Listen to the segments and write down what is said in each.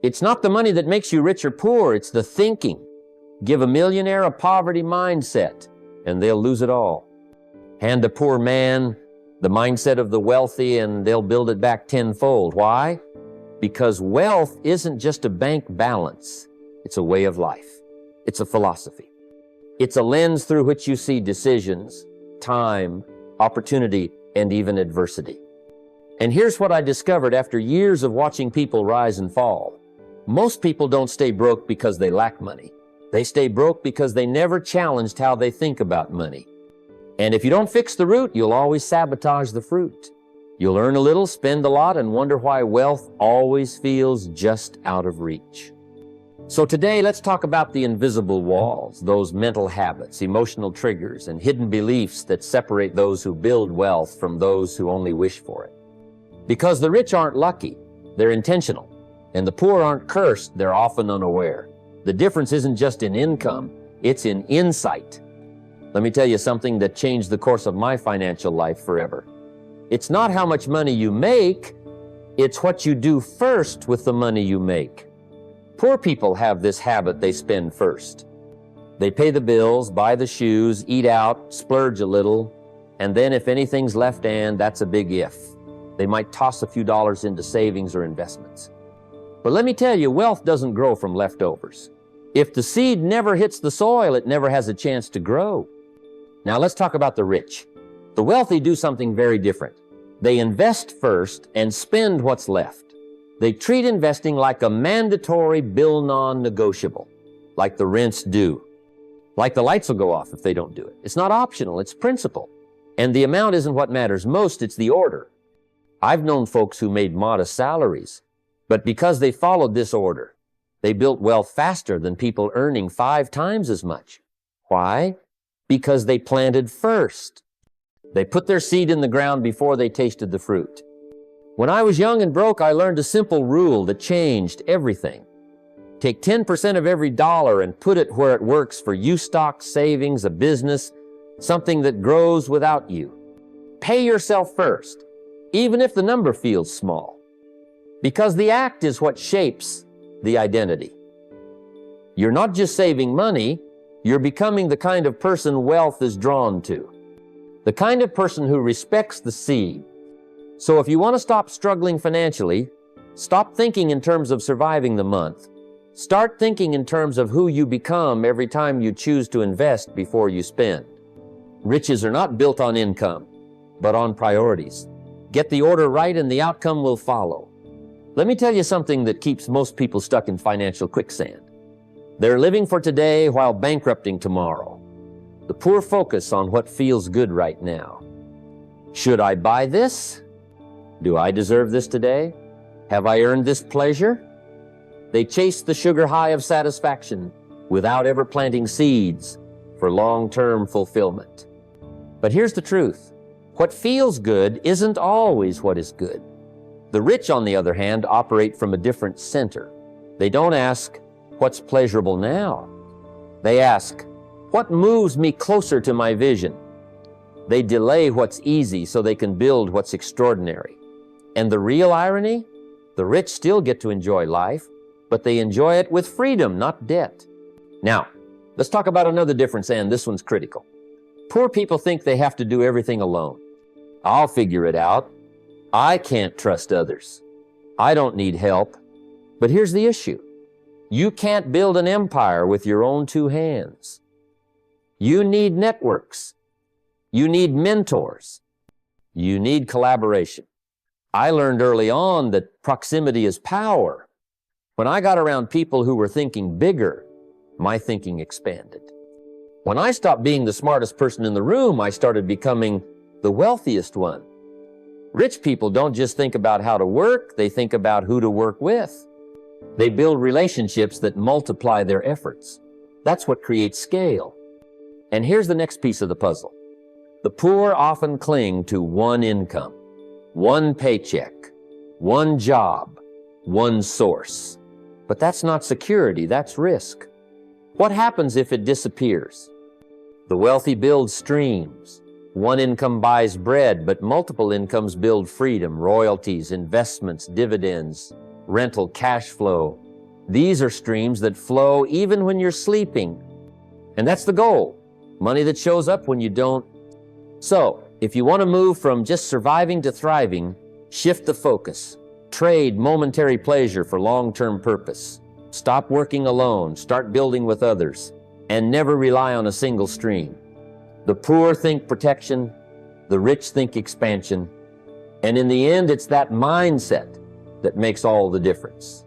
It's not the money that makes you rich or poor, it's the thinking. Give a millionaire a poverty mindset, and they'll lose it all. Hand a poor man the mindset of the wealthy, and they'll build it back tenfold. Why? Because wealth isn't just a bank balance. It's a way of life. It's a philosophy. It's a lens through which you see decisions, time, opportunity, and even adversity. And here's what I discovered after years of watching people rise and fall. Most people don't stay broke because they lack money. They stay broke because they never challenged how they think about money. And if you don't fix the root, you'll always sabotage the fruit. You'll earn a little, spend a lot, and wonder why wealth always feels just out of reach. So today, let's talk about the invisible walls, those mental habits, emotional triggers, and hidden beliefs that separate those who build wealth from those who only wish for it. Because the rich aren't lucky, they're intentional. And the poor aren't cursed, they're often unaware. The difference isn't just in income, it's in insight. Let me tell you something that changed the course of my financial life forever. It's not how much money you make, it's what you do first with the money you make. Poor people have this habit they spend first. They pay the bills, buy the shoes, eat out, splurge a little, and then if anything's left, and that's a big if. They might toss a few dollars into savings or investments. But let me tell you, wealth doesn't grow from leftovers. If the seed never hits the soil, it never has a chance to grow. Now let's talk about the rich. The wealthy do something very different. They invest first and spend what's left. They treat investing like a mandatory bill non-negotiable, like the rent's due. Like the lights will go off if they don't do it. It's not optional, it's principle. And the amount isn't what matters most, it's the order. I've known folks who made modest salaries, but because they followed this order, they built wealth faster than people earning 5 times as much. Why? Because they planted first. They put their seed in the ground before they tasted the fruit. When I was young and broke, I learned a simple rule that changed everything. Take 10% of every dollar and put it where it works for you stock, savings, a business, something that grows without you. Pay yourself first, even if the number feels small. Because the act is what shapes the identity. You're not just saving money, you're becoming the kind of person wealth is drawn to. The kind of person who respects the seed. So if you want to stop struggling financially, stop thinking in terms of surviving the month. Start thinking in terms of who you become every time you choose to invest before you spend. Riches are not built on income, but on priorities. Get the order right and the outcome will follow. Let me tell you something that keeps most people stuck in financial quicksand. They're living for today while bankrupting tomorrow. The poor focus on what feels good right now. Should I buy this? Do I deserve this today? Have I earned this pleasure? They chase the sugar high of satisfaction without ever planting seeds for long-term fulfillment. But here's the truth. What feels good isn't always what is good. The rich, on the other hand, operate from a different center. They don't ask, what's pleasurable now? They ask, what moves me closer to my vision? They delay what's easy so they can build what's extraordinary. And the real irony? The rich still get to enjoy life, but they enjoy it with freedom, not debt. Now, let's talk about another difference, and this one's critical. Poor people think they have to do everything alone. I'll figure it out. I can't trust others. I don't need help. But here's the issue. You can't build an empire with your own 2 hands. You need networks. You need mentors. You need collaboration. I learned early on that proximity is power. When I got around people who were thinking bigger, my thinking expanded. When I stopped being the smartest person in the room, I started becoming the wealthiest one. Rich people don't just think about how to work, they think about who to work with. They build relationships that multiply their efforts. That's what creates scale. And here's the next piece of the puzzle. The poor often cling to one income, one paycheck, one job, one source. But that's not security, that's risk. What happens if it disappears? The wealthy build streams. One income buys bread, but multiple incomes build freedom, royalties, investments, dividends, rental cash flow, These are streams that flow even when you're sleeping. And that's the goal. Money that shows up when you don't. So, if you want to move from just surviving to thriving, shift the focus. Trade momentary pleasure for long-term purpose. Stop working alone, start building with others, and never rely on a single stream. The poor think protection, the rich think expansion, and in the end, it's that mindset that makes all the difference.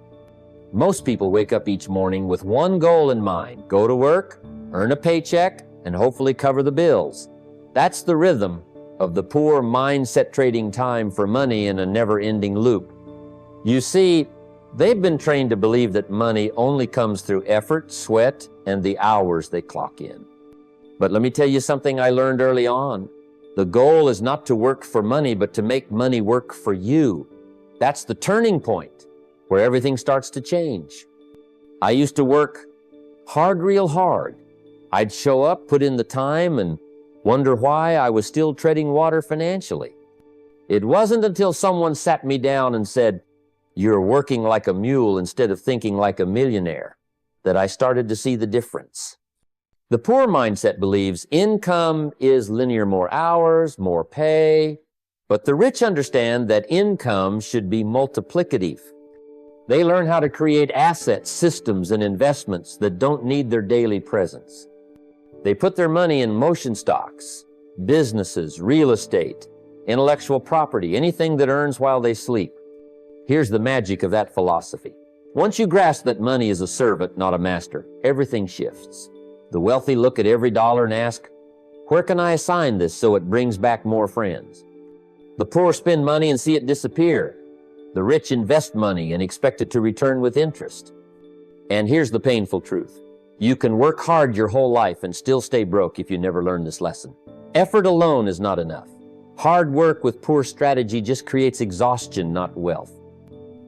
Most people wake up each morning with one goal in mind: go to work, earn a paycheck, and hopefully cover the bills. That's the rhythm of the poor mindset, trading time for money in a never-ending loop. You see, they've been trained to believe that money only comes through effort, sweat, and the hours they clock in. But let me tell you something I learned early on. The goal is not to work for money, but to make money work for you. That's the turning point where everything starts to change. I used to work hard, real hard. I'd show up, put in the time, and wonder why I was still treading water financially. It wasn't until someone sat me down and said, "You're working like a mule instead of thinking like a millionaire," that I started to see the difference. The poor mindset believes income is linear: more hours, more pay. But the rich understand that income should be multiplicative. They learn how to create assets, systems, and investments that don't need their daily presence. They put their money in motion stocks, businesses, real estate, intellectual property, anything that earns while they sleep. Here's the magic of that philosophy. Once you grasp that money is a servant, not a master, everything shifts. The wealthy look at every dollar and ask, "Where can I assign this so it brings back more friends?" The poor spend money and see it disappear. The rich invest money and expect it to return with interest. And here's the painful truth. You can work hard your whole life and still stay broke if you never learn this lesson. Effort alone is not enough. Hard work with poor strategy just creates exhaustion, not wealth.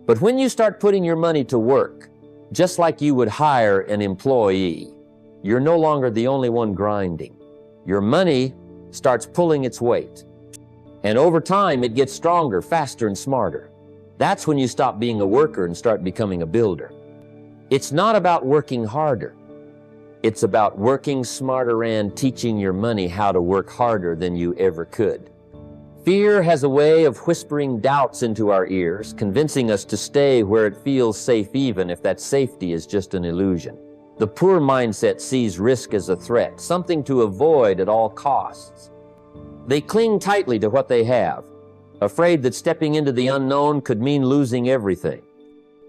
But when you start putting your money to work, just like you would hire an employee, you're no longer the only one grinding. Your money starts pulling its weight. And over time, it gets stronger, faster, and smarter. That's when you stop being a worker and start becoming a builder. It's not about working harder. It's about working smarter and teaching your money how to work harder than you ever could. Fear has a way of whispering doubts into our ears, convincing us to stay where it feels safe even if that safety is just an illusion. The poor mindset sees risk as a threat, something to avoid at all costs. They cling tightly to what they have, afraid that stepping into the unknown could mean losing everything.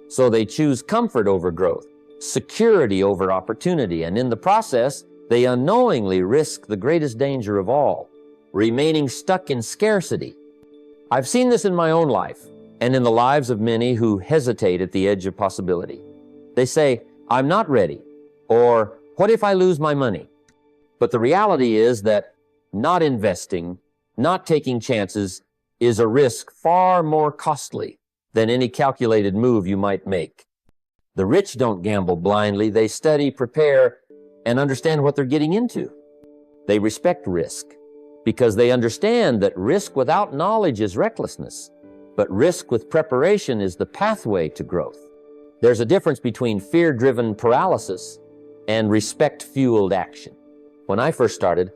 So they choose comfort over growth, security over opportunity, and in the process, they unknowingly risk the greatest danger of all, remaining stuck in scarcity. I've seen this in my own life and in the lives of many who hesitate at the edge of possibility. They say, "I'm not ready," or "What if I lose my money?" But the reality is that not investing, not taking chances, is a risk far more costly than any calculated move you might make. The rich don't gamble blindly. They study, prepare, and understand what they're getting into. They respect risk because they understand that risk without knowledge is recklessness, but risk with preparation is the pathway to growth. There's a difference between fear-driven paralysis and respect-fueled action. When I first started,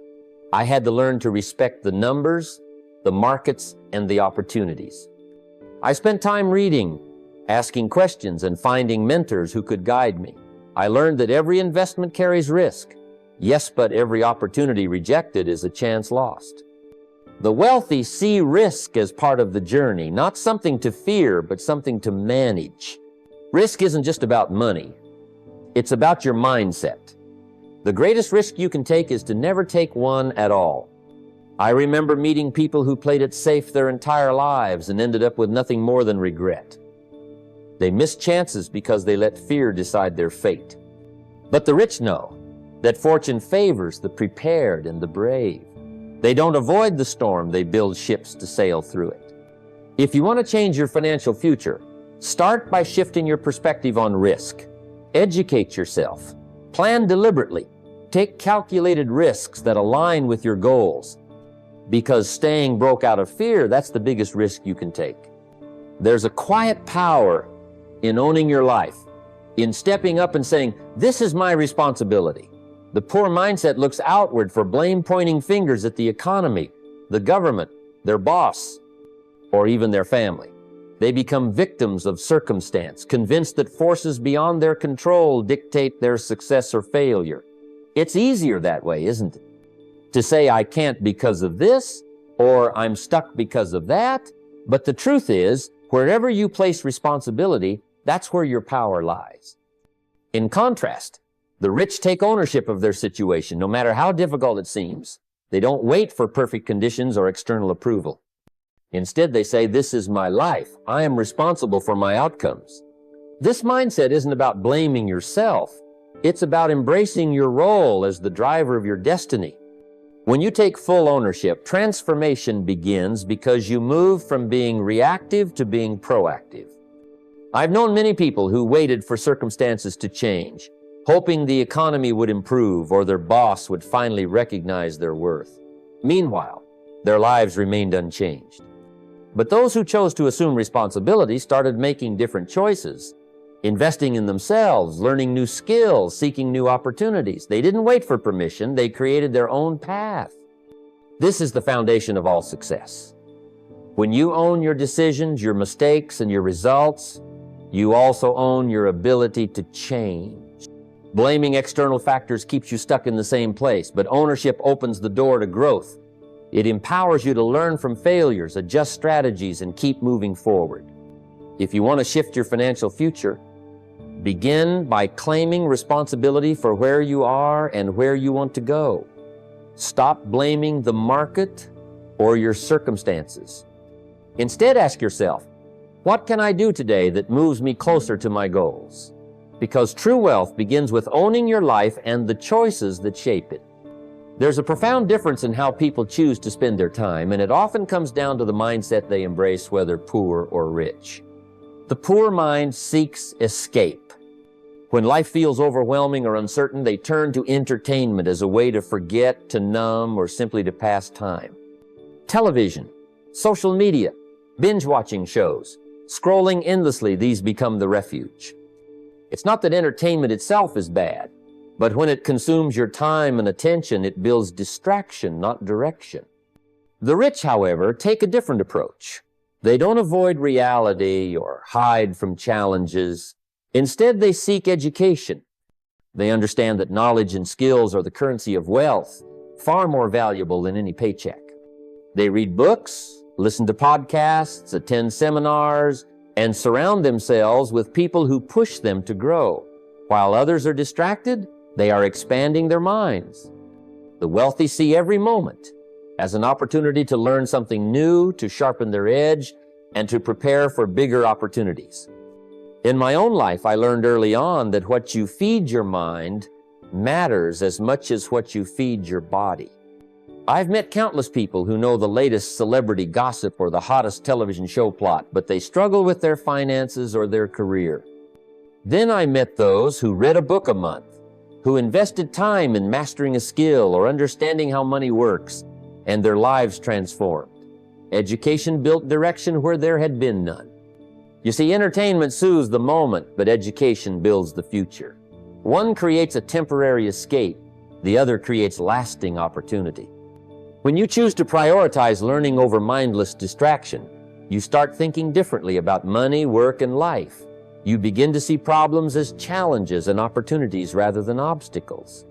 I had to learn to respect the numbers, the markets, and the opportunities. I spent time reading, asking questions, and finding mentors who could guide me. I learned that every investment carries risk. Yes, but every opportunity rejected is a chance lost. The wealthy see risk as part of the journey, not something to fear, but something to manage. Risk isn't just about money. It's about your mindset. The greatest risk you can take is to never take one at all. I remember meeting people who played it safe their entire lives and ended up with nothing more than regret. They missed chances because they let fear decide their fate. But the rich know that fortune favors the prepared and the brave. They don't avoid the storm, they build ships to sail through it. If you want to change your financial future, start by shifting your perspective on risk. Educate yourself. Plan deliberately. Take calculated risks that align with your goals. Because staying broke out of fear, that's the biggest risk you can take. There's a quiet power in owning your life in stepping up and saying, "This is my responsibility." The poor mindset looks outward for blame, pointing fingers at the economy, the government, their boss, or even their family. They become victims of circumstance, convinced that forces beyond their control dictate their success or failure. It's easier that way, isn't it? To say, "I can't because of this," or "I'm stuck because of that." But the truth is, wherever you place responsibility, that's where your power lies. In contrast, the rich take ownership of their situation, no matter how difficult it seems. They don't wait for perfect conditions or external approval. Instead, they say, "This is my life. I am responsible for my outcomes." This mindset isn't about blaming yourself. It's about embracing your role as the driver of your destiny. When you take full ownership, transformation begins because you move from being reactive to being proactive. I've known many people who waited for circumstances to change, hoping the economy would improve or their boss would finally recognize their worth. Meanwhile, their lives remained unchanged. But those who chose to assume responsibility started making different choices, investing in themselves, learning new skills, seeking new opportunities. They didn't wait for permission, they created their own path. This is the foundation of all success. When you own your decisions, your mistakes, and your results, you also own your ability to change. Blaming external factors keeps you stuck in the same place, but ownership opens the door to growth. It empowers you to learn from failures, adjust strategies, and keep moving forward. If you want to shift your financial future, begin by claiming responsibility for where you are and where you want to go. Stop blaming the market or your circumstances. Instead, ask yourself, what can I do today that moves me closer to my goals? Because true wealth begins with owning your life and the choices that shape it. There's a profound difference in how people choose to spend their time, and it often comes down to the mindset they embrace, whether poor or rich. The poor mind seeks escape. When life feels overwhelming or uncertain, they turn to entertainment as a way to forget, to numb, or simply to pass time. Television, social media, binge-watching shows, scrolling endlessly, these become the refuge. It's not that entertainment itself is bad, but when it consumes your time and attention, it builds distraction, not direction. The rich, however, take a different approach. They don't avoid reality or hide from challenges. Instead, they seek education. They understand that knowledge and skills are the currency of wealth, far more valuable than any paycheck. They read books, listen to podcasts, attend seminars, and surround themselves with people who push them to grow. While others are distracted, they are expanding their minds. The wealthy see every moment as an opportunity to learn something new, to sharpen their edge, and to prepare for bigger opportunities. In my own life, I learned early on that what you feed your mind matters as much as what you feed your body. I've met countless people who know the latest celebrity gossip or the hottest television show plot, but they struggle with their finances or their career. Then I met those who read a book a month, who invested time in mastering a skill or understanding how money works, and their lives transformed. Education built direction where there had been none. You see, entertainment soothes the moment, but education builds the future. One creates a temporary escape, the other creates lasting opportunity. When you choose to prioritize learning over mindless distraction, you start thinking differently about money, work, and life. You begin to see problems as challenges and opportunities rather than obstacles.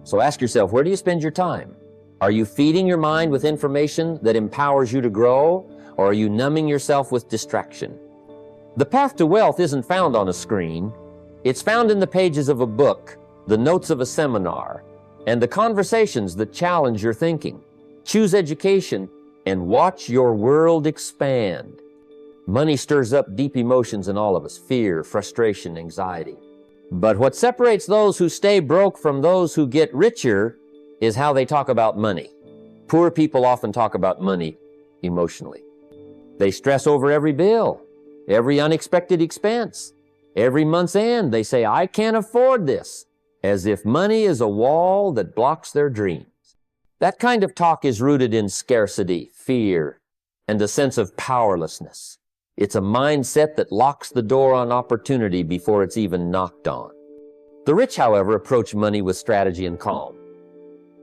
So ask yourself, where do you spend your time? Are you feeding your mind with information that empowers you to grow, or are you numbing yourself with distraction? The path to wealth isn't found on a screen. It's found in the pages of a book, the notes of a seminar, and the conversations that challenge your thinking. Choose education and watch your world expand. Money stirs up deep emotions in all of us: fear, frustration, anxiety. But what separates those who stay broke from those who get richer is how they talk about money. Poor people often talk about money emotionally. They stress over every bill, every unexpected expense. Every month's end, they say, "I can't afford this," as if money is a wall that blocks their dreams. That kind of talk is rooted in scarcity, fear, and a sense of powerlessness. It's a mindset that locks the door on opportunity before it's even knocked on. The rich, however, approach money with strategy and calm.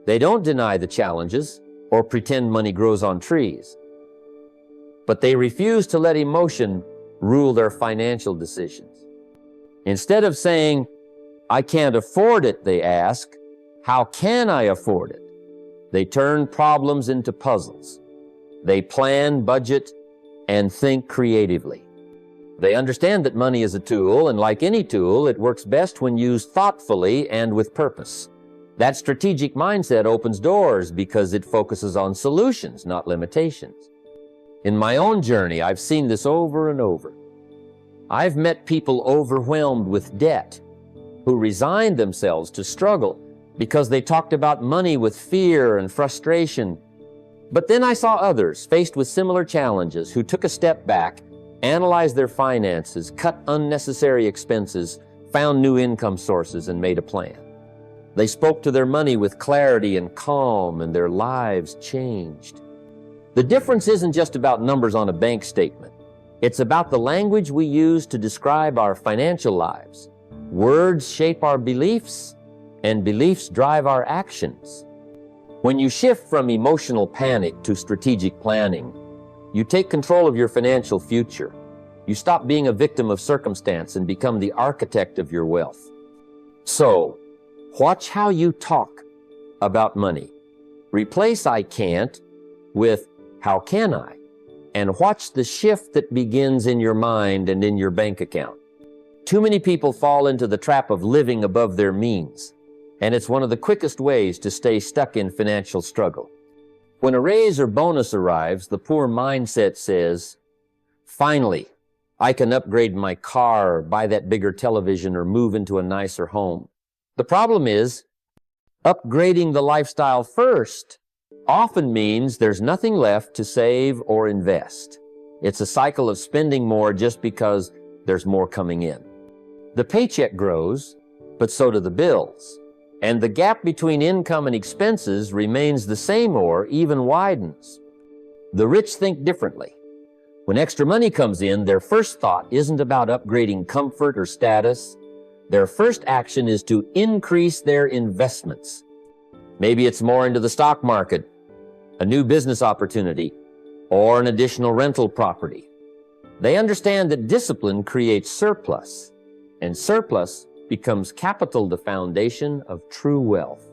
They don't deny the challenges or pretend money grows on trees. But they refuse to let emotion rule their financial decisions. Instead of saying, "I can't afford it," they ask, "How can I afford it?" They turn problems into puzzles. They plan, budget, and think creatively. They understand that money is a tool, and like any tool, it works best when used thoughtfully and with purpose. That strategic mindset opens doors because it focuses on solutions, not limitations. In my own journey, I've seen this over and over. I've met people overwhelmed with debt who resigned themselves to struggle because they talked about money with fear and frustration. But then I saw others faced with similar challenges who took a step back, analyzed their finances, cut unnecessary expenses, found new income sources, and made a plan. They spoke to their money with clarity and calm, and their lives changed. The difference isn't just about numbers on a bank statement. It's about the language we use to describe our financial lives. Words shape our beliefs, and beliefs drive our actions. When you shift from emotional panic to strategic planning, you take control of your financial future. You stop being a victim of circumstance and become the architect of your wealth. So, watch how you talk about money. Replace "I can't" with "How can I?" And watch the shift that begins in your mind and in your bank account. Too many people fall into the trap of living above their means, and it's one of the quickest ways to stay stuck in financial struggle. When a raise or bonus arrives, the poor mindset says, "Finally, I can upgrade my car, buy that bigger television, or move into a nicer home." The problem is, upgrading the lifestyle first often means there's nothing left to save or invest. It's a cycle of spending more just because there's more coming in. The paycheck grows, but so do the bills. And the gap between income and expenses remains the same or even widens. The rich think differently. When extra money comes in, their first thought isn't about upgrading comfort or status. Their first action is to increase their investments. Maybe it's more into the stock market, a new business opportunity, or an additional rental property. They understand that discipline creates surplus, and surplus becomes capital, the foundation of true wealth.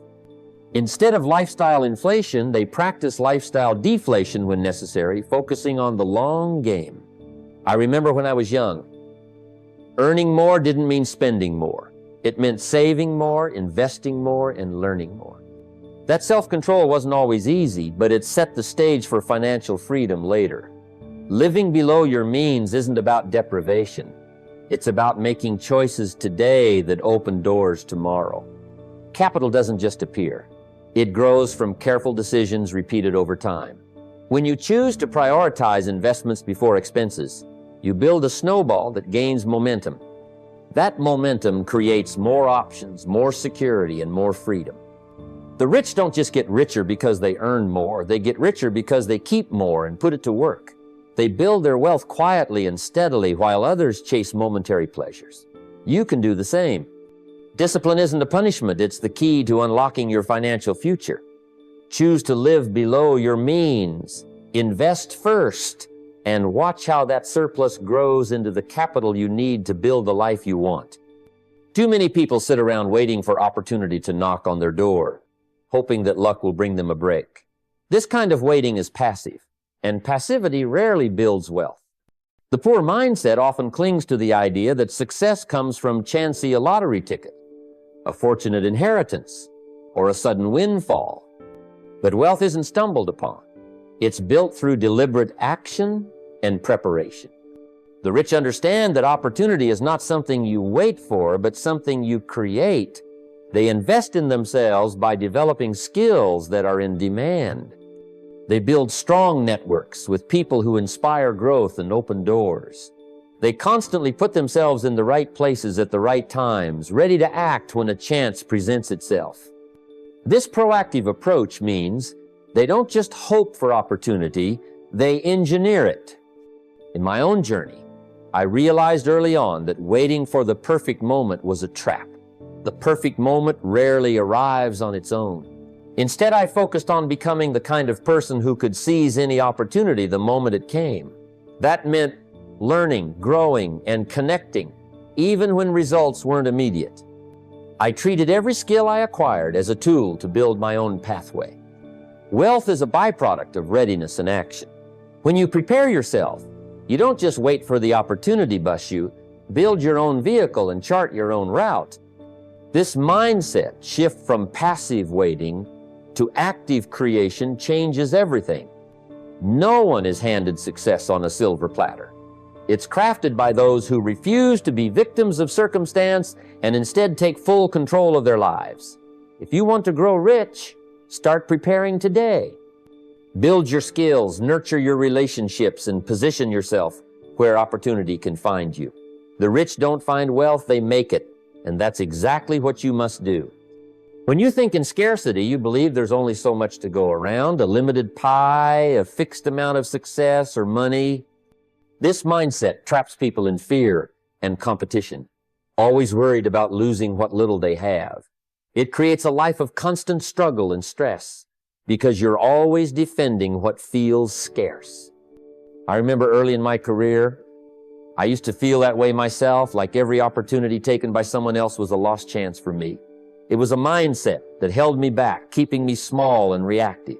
Instead of lifestyle inflation, they practice lifestyle deflation when necessary, focusing on the long game. I remember when I was young, earning more didn't mean spending more. It meant saving more, investing more, and learning more. That self-control wasn't always easy, but it set the stage for financial freedom later. Living below your means isn't about deprivation. It's about making choices today that open doors tomorrow. Capital doesn't just appear. It grows from careful decisions repeated over time. When you choose to prioritize investments before expenses, you build a snowball that gains momentum. That momentum creates more options, more security, and more freedom. The rich don't just get richer because they earn more. They get richer because they keep more and put it to work. They build their wealth quietly and steadily while others chase momentary pleasures. You can do the same. Discipline isn't a punishment. It's the key to unlocking your financial future. Choose to live below your means. Invest first and watch how that surplus grows into the capital you need to build the life you want. Too many people sit around waiting for opportunity to knock on their door, hoping that luck will bring them a break. This kind of waiting is passive, and passivity rarely builds wealth. The poor mindset often clings to the idea that success comes from chancing a lottery ticket, a fortunate inheritance, or a sudden windfall. But wealth isn't stumbled upon. It's built through deliberate action and preparation. The rich understand that opportunity is not something you wait for, but something you create. They invest in themselves by developing skills that are in demand. They build strong networks with people who inspire growth and open doors. They constantly put themselves in the right places at the right times, ready to act when a chance presents itself. This proactive approach means they don't just hope for opportunity, they engineer it. In my own journey, I realized early on that waiting for the perfect moment was a trap. The perfect moment rarely arrives on its own. Instead, I focused on becoming the kind of person who could seize any opportunity the moment it came. That meant learning, growing, and connecting, even when results weren't immediate. I treated every skill I acquired as a tool to build my own pathway. Wealth is a byproduct of readiness and action. When you prepare yourself, you don't just wait for the opportunity to bus you, build your own vehicle and chart your own route. This mindset shift from passive waiting to active creation changes everything. No one is handed success on a silver platter. It's crafted by those who refuse to be victims of circumstance and instead take full control of their lives. If you want to grow rich, start preparing today. Build your skills, nurture your relationships, and position yourself where opportunity can find you. The rich don't find wealth, they make it, and that's exactly what you must do. When you think in scarcity, you believe there's only so much to go around, a limited pie, a fixed amount of success or money. This mindset traps people in fear and competition, always worried about losing what little they have. It creates a life of constant struggle and stress because you're always defending what feels scarce. I remember early in my career, I used to feel that way myself, like every opportunity taken by someone else was a lost chance for me. It was a mindset that held me back, keeping me small and reactive.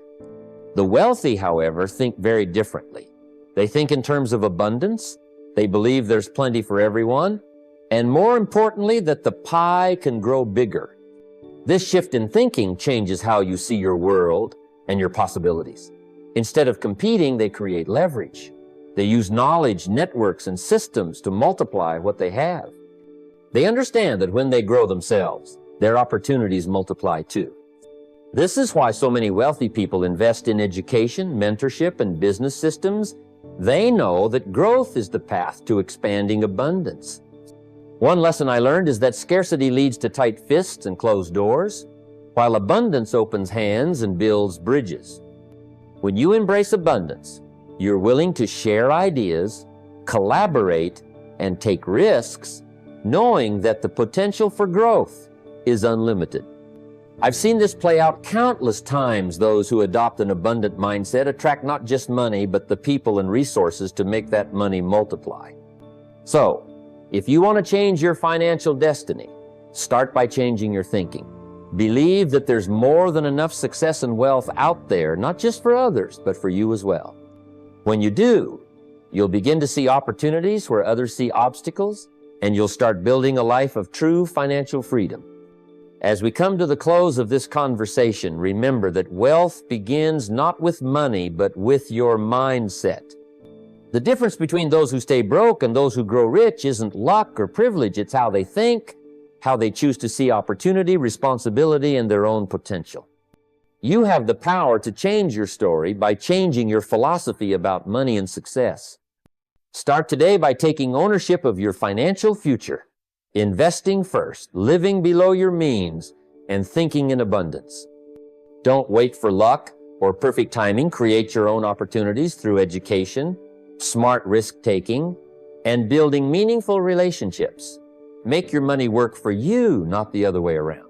The wealthy, however, think very differently. They think in terms of abundance. They believe there's plenty for everyone. And more importantly, that the pie can grow bigger. This shift in thinking changes how you see your world and your possibilities. Instead of competing, they create leverage. They use knowledge, networks, and systems to multiply what they have. They understand that when they grow themselves, their opportunities multiply too. This is why so many wealthy people invest in education, mentorship, and business systems. They know that growth is the path to expanding abundance. One lesson I learned is that scarcity leads to tight fists and closed doors, while abundance opens hands and builds bridges. When you embrace abundance, you're willing to share ideas, collaborate, and take risks, knowing that the potential for growth is unlimited. I've seen this play out countless times. Those who adopt an abundant mindset attract not just money, but the people and resources to make that money multiply. So, if you want to change your financial destiny, start by changing your thinking. Believe that there's more than enough success and wealth out there, not just for others, but for you as well. When you do, you'll begin to see opportunities where others see obstacles, and you'll start building a life of true financial freedom. As we come to the close of this conversation, remember that wealth begins not with money, but with your mindset. The difference between those who stay broke and those who grow rich isn't luck or privilege. It's how they think, how they choose to see opportunity, responsibility, and their own potential. You have the power to change your story by changing your philosophy about money and success. Start today by taking ownership of your financial future. Investing first, living below your means, and thinking in abundance. Don't wait for luck or perfect timing. Create your own opportunities through education, smart risk-taking, and building meaningful relationships. Make your money work for you, not the other way around.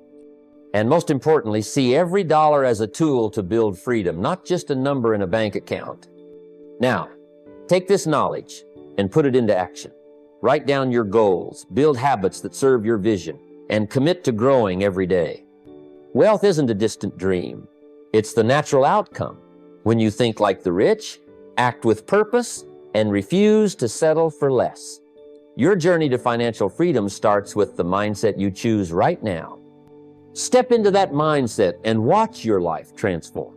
And most importantly, see every dollar as a tool to build freedom, not just a number in a bank account. Now, take this knowledge and put it into action. Write down your goals, build habits that serve your vision, and commit to growing every day. Wealth isn't a distant dream. It's the natural outcome when you think like the rich, act with purpose, and refuse to settle for less. Your journey to financial freedom starts with the mindset you choose right now. Step into that mindset and watch your life transform.